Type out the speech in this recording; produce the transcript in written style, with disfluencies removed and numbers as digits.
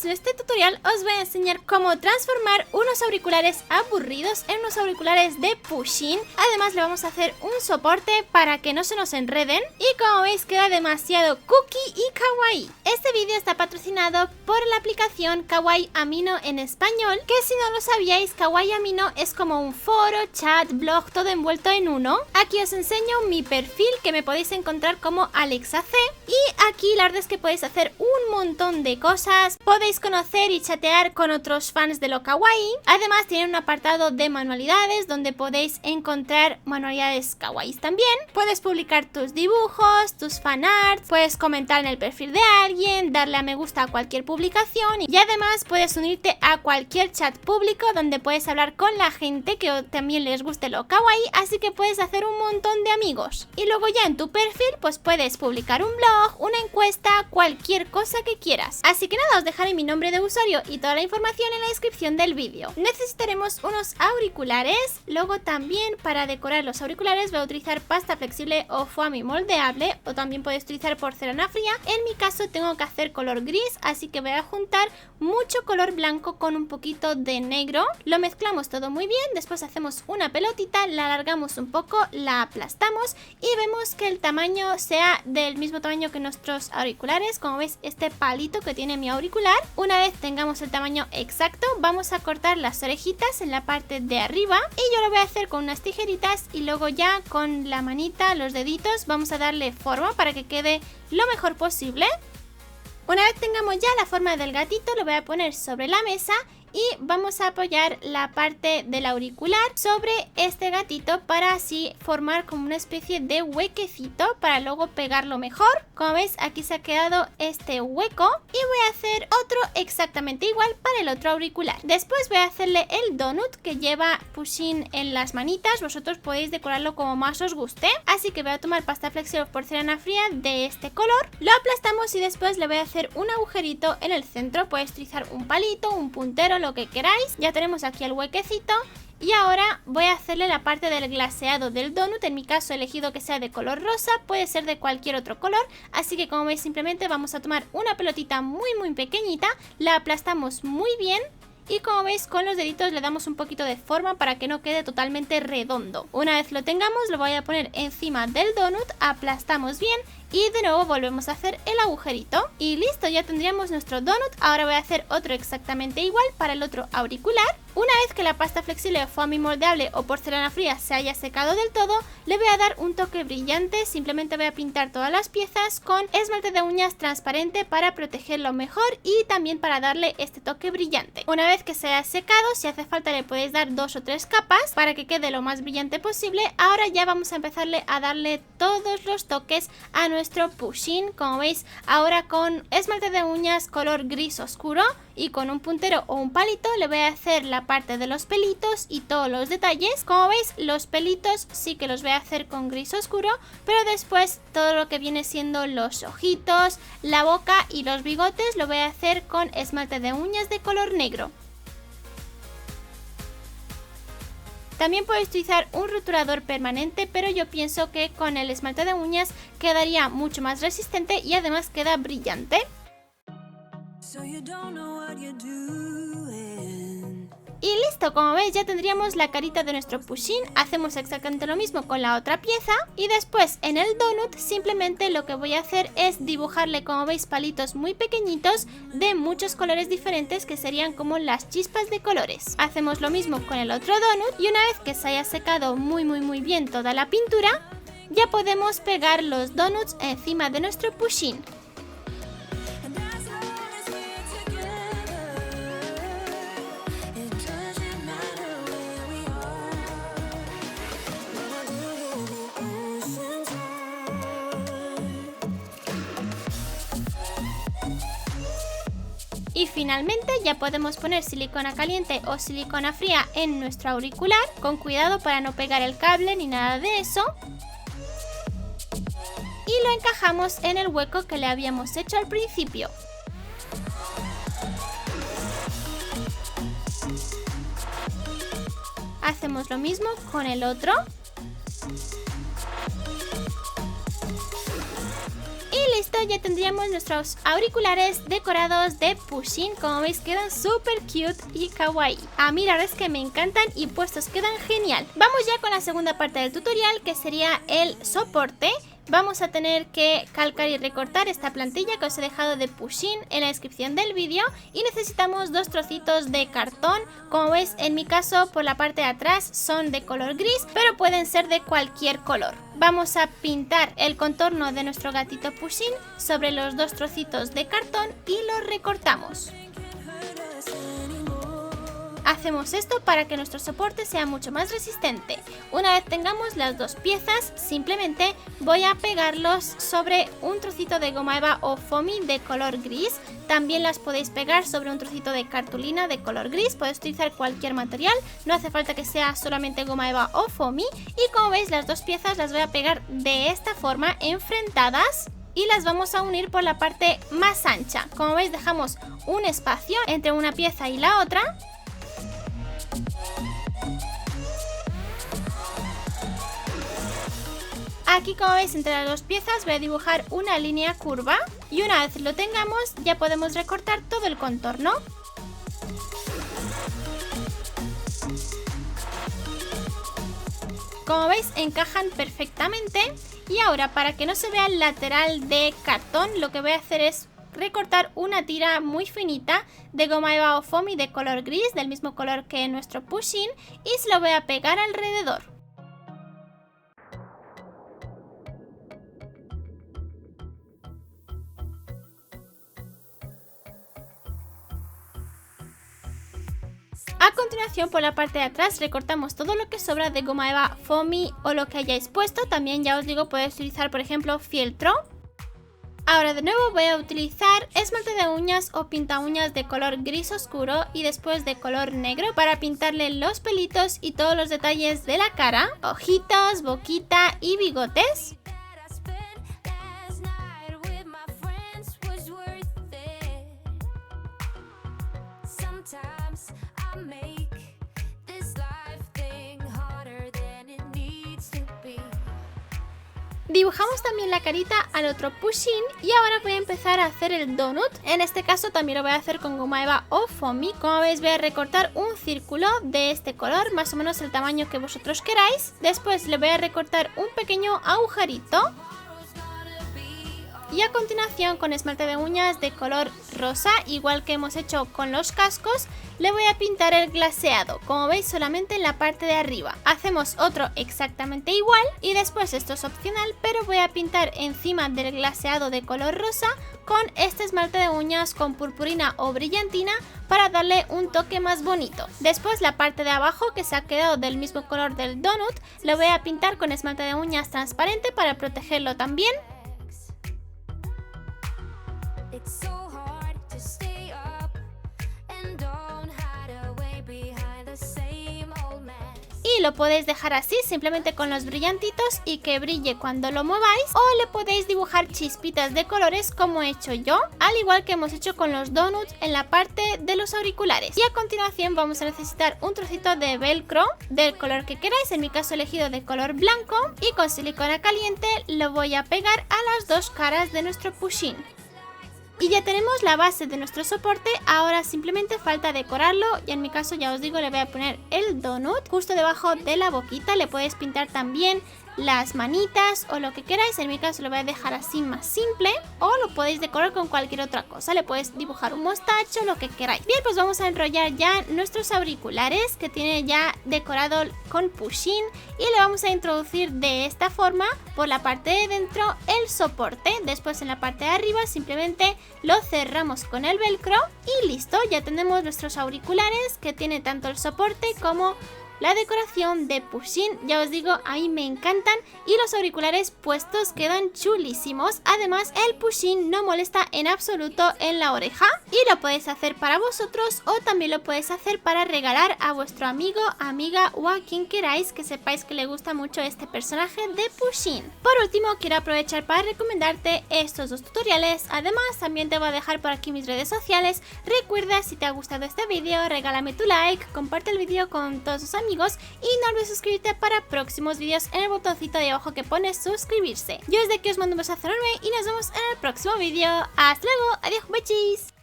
amigos, en este tutorial os voy a enseñar cómo transformar unos auriculares aburridos en unos auriculares de Pusheen. Además le vamos a hacer un soporte para que no se nos enreden y como veis queda demasiado cookie y kawaii. Este vídeo está patrocinado por la aplicación Kawaii Amino en español, que si no lo sabíais, Kawaii Amino es como un foro, chat, blog, todo envuelto en uno. Aquí os enseño mi perfil, que me podéis encontrar como AlexaC, y aquí la verdad es que podéis hacer un montón de cosas, podéis conocer y chatear con otros fans de lo kawaii. Además tiene un apartado de manualidades donde podéis encontrar manualidades kawaii también. Puedes publicar tus dibujos, tus fanarts, puedes comentar en el perfil de alguien, darle a me gusta a cualquier publicación y además puedes unirte a cualquier chat público donde puedes hablar con la gente que también les guste lo kawaii, así que puedes hacer un montón de amigos. Y luego ya en tu perfil pues puedes publicar un blog, una encuesta, cualquier cosa que quieras. Así que nada, os dejaré mi nombre de usuario y toda la información en la descripción del vídeo. Necesitaremos unos auriculares, luego también para decorar los auriculares voy a utilizar pasta flexible o foamy moldeable, o también podéis utilizar porcelana fría. En mi caso tengo que hacer color gris, así que voy a juntar mucho color blanco con un poquito de negro. Lo mezclamos todo muy bien, después hacemos una pelotita, la alargamos un poco, la aplastamos y vemos que el tamaño sea del mismo tamaño que nuestros auriculares. Como veis, este palito que tiene mi auricular. Una vez tengamos el tamaño exacto, vamos a cortar las orejitas en la parte de arriba y yo lo voy a hacer con unas tijeritas y luego ya con la manita, los deditos, vamos a darle forma para que quede lo mejor posible. Una vez tengamos ya la forma del gatito, lo voy a poner sobre la mesa y vamos a apoyar la parte del auricular sobre este gatito para así formar como una especie de huequecito para luego pegarlo mejor. Como veis, aquí se ha quedado este hueco y voy a hacer otro exactamente igual para el otro auricular. Después voy a hacerle el donut que lleva Pusheen en las manitas. Vosotros podéis decorarlo como más os guste. Así que voy a tomar pasta flexible o porcelana fría de este color, lo aplastamos y después le voy a hacer un agujerito en el centro. Podéis utilizar un palito, un puntero, lo que queráis. Ya tenemos aquí el huequecito y ahora voy a hacerle la parte del glaseado del donut. En mi caso he elegido que sea de color rosa, puede ser de cualquier otro color, así que como veis simplemente vamos a tomar una pelotita muy pequeñita, la aplastamos muy bien y como veis con los deditos le damos un poquito de forma para que no quede totalmente redondo. Una vez lo tengamos lo voy a poner encima del donut, aplastamos bien y de nuevo volvemos a hacer el agujerito y listo, ya tendríamos nuestro donut. Ahora voy a hacer otro exactamente igual para el otro auricular. Una vez que la pasta flexible o foamy moldeable o porcelana fría se haya secado del todo, le voy a dar un toque brillante. Simplemente voy a pintar todas las piezas con esmalte de uñas transparente para protegerlo mejor y también para darle este toque brillante. Una vez que se haya secado, si hace falta le podéis dar 2 o 3 capas para que quede lo más brillante posible. Ahora ya vamos a empezarle a darle todos los toques a nuestro Pusheen. Como veis, ahora con esmalte de uñas color gris oscuro y con un puntero o un palito le voy a hacer la parte de los pelitos y todos los detalles. Como veis, los pelitos sí que los voy a hacer con gris oscuro, pero después todo lo que viene siendo los ojitos, la boca y los bigotes lo voy a hacer con esmalte de uñas de color negro. También podéis utilizar un rotulador permanente, pero yo pienso que con el esmalte de uñas quedaría mucho más resistente y además queda brillante. Y listo, como veis ya tendríamos la carita de nuestro Pusheen. Hacemos exactamente lo mismo con la otra pieza y después en el donut simplemente lo que voy a hacer es dibujarle, como veis, palitos muy pequeñitos de muchos colores diferentes que serían como las chispas de colores. Hacemos lo mismo con el otro donut y una vez que se haya secado muy bien toda la pintura, ya podemos pegar los donuts encima de nuestro Pusheen. Y finalmente ya podemos poner silicona caliente o silicona fría en nuestro auricular, con cuidado para no pegar el cable ni nada de eso. Y lo encajamos en el hueco que le habíamos hecho al principio. Hacemos lo mismo con el otro. Y listo, ya tendríamos nuestros auriculares decorados de Pusheen. Como veis quedan súper cute y kawaii. A mí la verdad es que me encantan y puestos quedan genial. Vamos ya con la segunda parte del tutorial, que sería el soporte. Vamos a tener que calcar y recortar esta plantilla que os he dejado de Pusheen en la descripción del vídeo, y necesitamos dos trocitos de cartón. Como veis, en mi caso por la parte de atrás son de color gris, pero pueden ser de cualquier color. Vamos a pintar el contorno de nuestro gatito Pusheen sobre los dos trocitos de cartón y los recortamos. Hacemos esto para que nuestro soporte sea mucho más resistente. Una vez tengamos las dos piezas, simplemente voy a pegarlos sobre un trocito de goma eva o foamy de color gris. También las podéis pegar sobre un trocito de cartulina de color gris. Podéis utilizar cualquier material, no hace falta que sea solamente goma eva o foamy. Y como veis, las dos piezas las voy a pegar de esta forma, enfrentadas, y las vamos a unir por la parte más ancha. Como veis, dejamos un espacio entre una pieza y la otra. Aquí, como veis, entre las dos piezas voy a dibujar una línea curva, y una vez lo tengamos ya podemos recortar todo el contorno. Como veis, encajan perfectamente. Y ahora, para que no se vea el lateral de cartón, lo que voy a hacer es recortar una tira muy finita de goma eva o foamy de color gris, del mismo color que nuestro Pusheen, y se lo voy a pegar alrededor. A continuación, por la parte de atrás recortamos todo lo que sobra de goma eva foamy o lo que hayáis puesto. También, ya os digo, podéis utilizar por ejemplo fieltro. Ahora de nuevo voy a utilizar esmalte de uñas o pinta uñas de color gris oscuro y después de color negro para pintarle los pelitos y todos los detalles de la cara, ojitos, boquita y bigotes. Dibujamos también la carita al otro Pusheen y ahora voy a empezar a hacer el donut. En este caso también lo voy a hacer con goma eva o foamy. Como veis, voy a recortar un círculo de este color, más o menos el tamaño que vosotros queráis. Después le voy a recortar un pequeño agujerito. Y a continuación, con esmalte de uñas de color rosa, igual que hemos hecho con los cascos, le voy a pintar el glaseado, como veis solamente en la parte de arriba. Hacemos otro exactamente igual y después, esto es opcional, pero voy a pintar encima del glaseado de color rosa con este esmalte de uñas con purpurina o brillantina para darle un toque más bonito. Después, la parte de abajo, que se ha quedado del mismo color del donut, lo voy a pintar con esmalte de uñas transparente para protegerlo también. Y lo podéis dejar así, simplemente con los brillantitos, y que brille cuando lo mováis, o le podéis dibujar chispitas de colores como he hecho yo, al igual que hemos hecho con los donuts en la parte de los auriculares. Y a continuación vamos a necesitar un trocito de velcro del color que queráis, en mi caso he elegido de color blanco, y con silicona caliente lo voy a pegar a las dos caras de nuestro Pusheen. Y ya tenemos la base de nuestro soporte, ahora simplemente falta decorarlo, y en mi caso, ya os digo, le voy a poner el donut justo debajo de la boquita. Le podéis pintar también las manitas o lo que queráis, en mi caso lo voy a dejar así más simple, o lo podéis decorar con cualquier otra cosa, le podéis dibujar un mostacho, lo que queráis. Bien, pues vamos a enrollar ya nuestros auriculares que tiene ya decorado con Pusheen, y le vamos a introducir de esta forma por la parte de dentro el soporte. Después, en la parte de arriba simplemente lo cerramos con el velcro y listo, ya tenemos nuestros auriculares que tiene tanto el soporte como la decoración de Pusheen. Ya os digo, a mí me encantan y los auriculares puestos quedan chulísimos. Además, el Pusheen no molesta en absoluto en la oreja y lo podéis hacer para vosotros o también lo podéis hacer para regalar a vuestro amigo, amiga o a quien queráis que sepáis que le gusta mucho este personaje de Pusheen. Por último, quiero aprovechar para recomendarte estos dos tutoriales. Además, también te voy a dejar por aquí mis redes sociales. Recuerda, si te ha gustado este vídeo, regálame tu like, comparte el vídeo con todos tus amigos amigos y no olvides suscribirte para próximos vídeos en el botoncito de abajo que pone suscribirse. Yo desde aquí os mando un besazo enorme y nos vemos en el próximo vídeo. ¡Hasta luego! ¡Adiós, bechis!